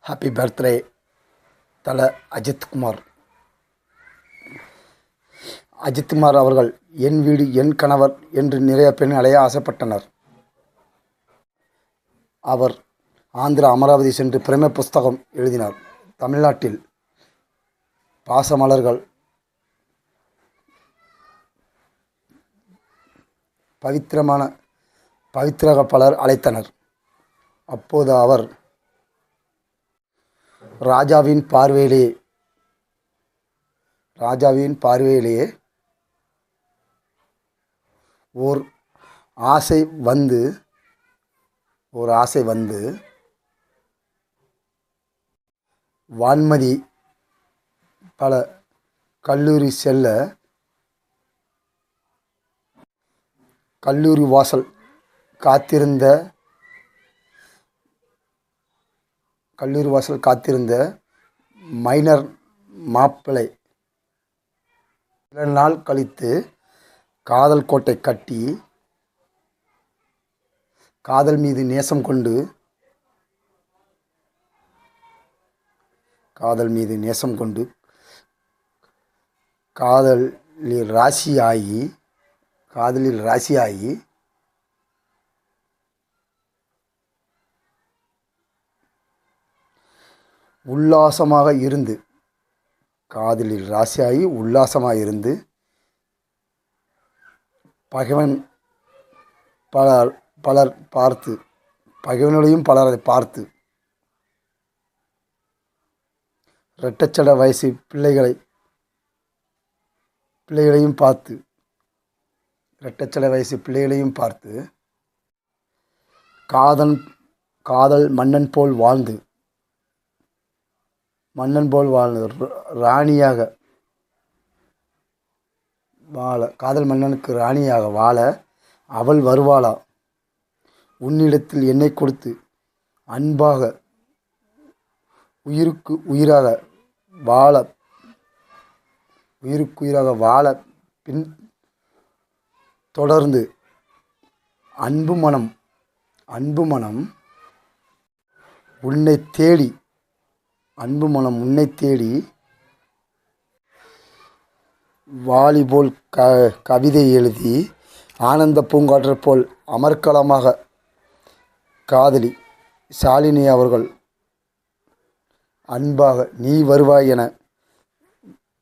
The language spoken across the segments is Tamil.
ஹாப்பி பர்த்டே தல அஜித்குமார். அஜித்குமார் அவர்கள் என் வீடு என் கணவர் என்று நிறைய பெண் அடைய ஆசைப்பட்டனர். அவர் ஆந்திரா அமராவதி சென்று பிரேம புஸ்தகம் எழுதினார். தமிழ்நாட்டில் பாசமலர்கள் பவித்ரக பலர் அழைத்தனர். அப்போது அவர் ராஜாவின் பார்வையிலேயே ஓர் ஆசை வந்து வான்மதி பல கல்லூரி வாசல் காத்திருந்த மைனர் மாப்பிள்ளை சில நாள் கழித்து காதல் கோட்டை கட்டி காதல் மீது நேசம் கொண்டு காதலில் ராசியாகி உல்லாசமாக இருந்து பகைவனையும் பலரை பார்த்து இரட்டச்சட வயசு பிள்ளைகளையும் பார்த்து காதல் மன்னன் போல் வாழ்ந்து காதல் மன்னனுக்கு ராணியாக வாழ அவள் வருவாளா? உன்னிடத்தில் என்னை கொடுத்து அன்பாக உயிருக்கு உயிராக வாழ பின் தொடர்ந்து அன்பு மனம் உன்னை தேடி வாலிபோல் கவிதை எழுதி ஆனந்த பூங்காற்று போல் அமர்க்களமாக காதலி ஷாலினி அவர்கள் அன்பாக நீ வருவாய் என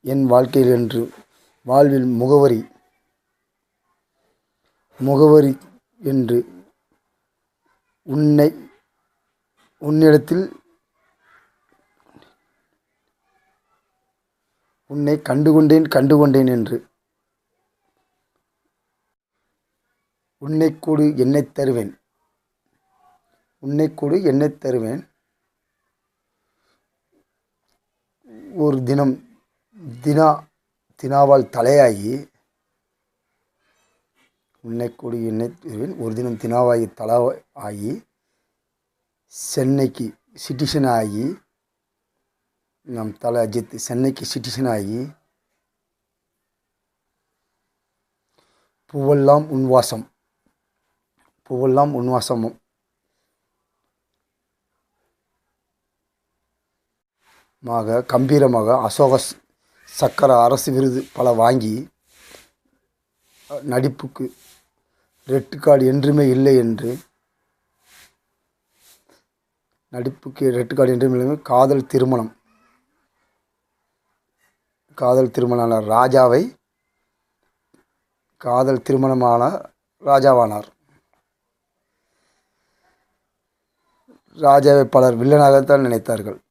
என் வாழ்க்கையில் என்று வாழ்வில் முகவரி என்று உன்னிடத்தில் உன்னை கண்டுகொண்டேன் என்று உன்னை கொடு என்னைத் தருவேன் ஒரு தினம் தினாவால் தலையாகி உன்னை கொடு என்னைத் தருவேன் ஒரு தினம் தினாவாகி தலையாகி சென்னைக்கு சிட்டிசன் ஆகி நம் தல அஜித் சென்னைக்கு சிட்டிசன் ஆகி பூவெல்லாம் உன்வாசமும் கம்பீரமாக அசோக சக்கர அரசு விருது பல வாங்கி நடிப்புக்கு ரெட் கார்டு என்றுமே இல்லை என்று காதல் திருமணமான ராஜாவானார். ராஜாவை பலர் வில்லனாகத்தான் நினைத்தார்கள்.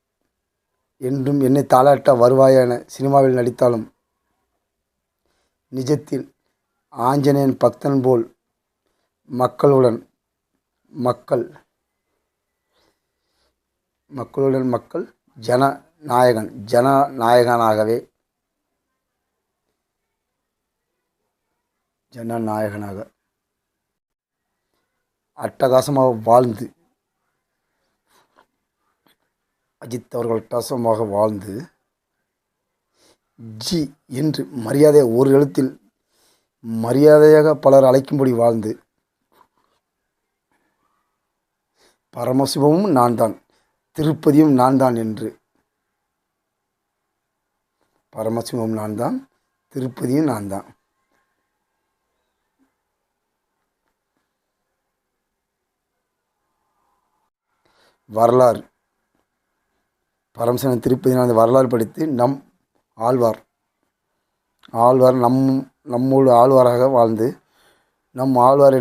என்றும் என்னை தாளாட்ட வருவாய் என சினிமாவில் நடித்தாலும் நிஜத்தில் ஆஞ்சநேயன் பக்தன் போல் மக்களுடன் ஜனநாயகனாக அட்டகாசமாக வாழ்ந்து அஜித் அவர்கள் அட்டகாசமாக வாழ்ந்து ஜி என்று ஒரு எழுத்தில் மரியாதையாக பலர் அழைக்கும்படி வாழ்ந்து பரமசிவமும் நான் தான் திருப்பதியும் நான் தான் என்று. பரமசிவம் நான் தான், திருப்பதியும் நான் தான். வரலாறு. பரமசிவன் திருப்பதி நான் வரலாறு படித்து ஆழ்வார் நம்மோடு ஆழ்வாராக வாழ்ந்து நம்மவர்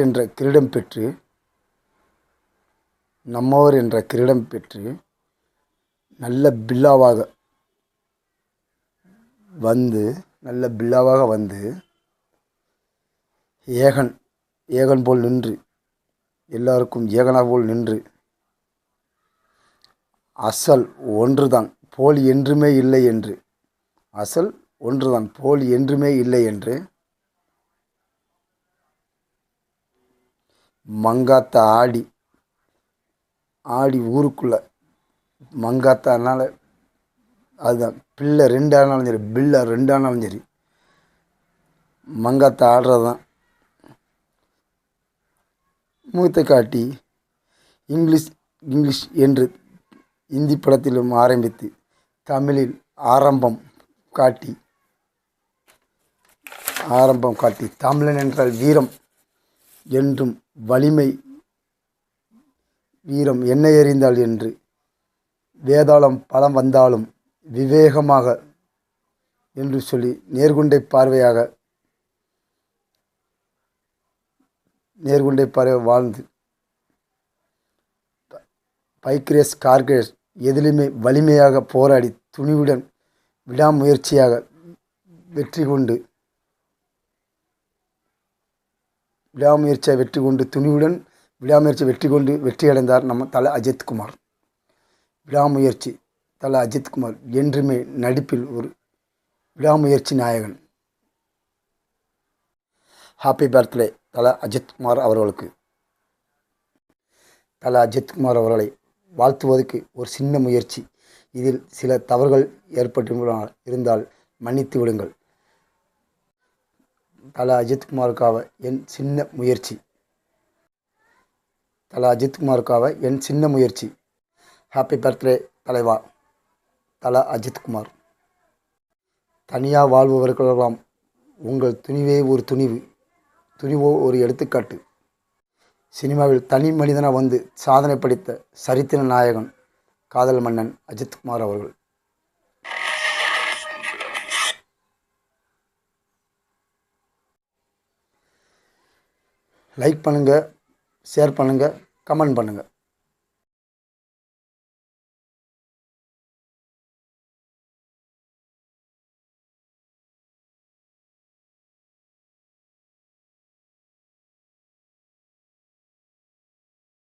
என்ற கிரீடம் பெற்று நல்ல பில்லாவாக வந்து ஏகன் போல் நின்று, எல்லாருக்கும் ஏகனாக போல் நின்று, அசல் ஒன்றுதான் போலி என்றுமே இல்லை என்று மங்காத்தா ஆடி ஊருக்குள்ள மங்காத்தானால அதுதான் பிள்ளை 2 ஆனாலும் சரி, பிள்ளை 2 ஆனாலும் சரி, மங்காத்தா ஆடுறது தான். முகத்தை காட்டி இங்கிலீஷ் என்று இந்தி படத்திலும் ஆரம்பித்து தமிழில் ஆரம்பம் காட்டி தமிழன் என்றால் வீரம் என்றும் வலிமை, வீரம் என்ன எறிந்தால் என்று, வேதாளம் பலம் வந்தாலும் விவேகமாக என்று சொல்லி நேர்கொண்டை பார்வை வாழ்ந்து பைக் ரேஸ், கார் ரேஸ் எதிலுமே வலிமையாக போராடி துணிவுடன் விடாமுயற்சியாக வெற்றி கொண்டு வெற்றியடைந்தார் நம்ம தல அஜித்குமார். விடாமுயற்சி தல அஜித்குமார் என்றுமே நடிப்பில் ஒரு விடாமுயற்சி நாயகன். ஹாப்பி பர்த்டே தல அஜித்குமார் அவர்களுக்கு. தல அஜித்குமார் அவர்களை வாழ்த்துவதற்கு ஒரு சின்ன முயற்சி. இதில் சில தவறுகள் இருந்தால் மன்னித்து விடுங்கள். தல அஜித்குமாருக்காக என் சின்ன முயற்சி. ஹாப்பி பர்த்டே தலைவா தல அஜித்குமார். தனியாக வாழ்பவர்களெல்லாம் உங்கள் துணிவோ ஒரு எடுத்துக்காட்டு. சினிமாவில் தனி மனிதனாக வந்து சாதனை படைத்த சரித்திர நாயகன், காதல் மன்னன் அஜித்குமார் அவர்கள். லைக் பண்ணுங்கள், ஷேர் பண்ணுங்கள், கமெண்ட் பண்ணுங்கள்.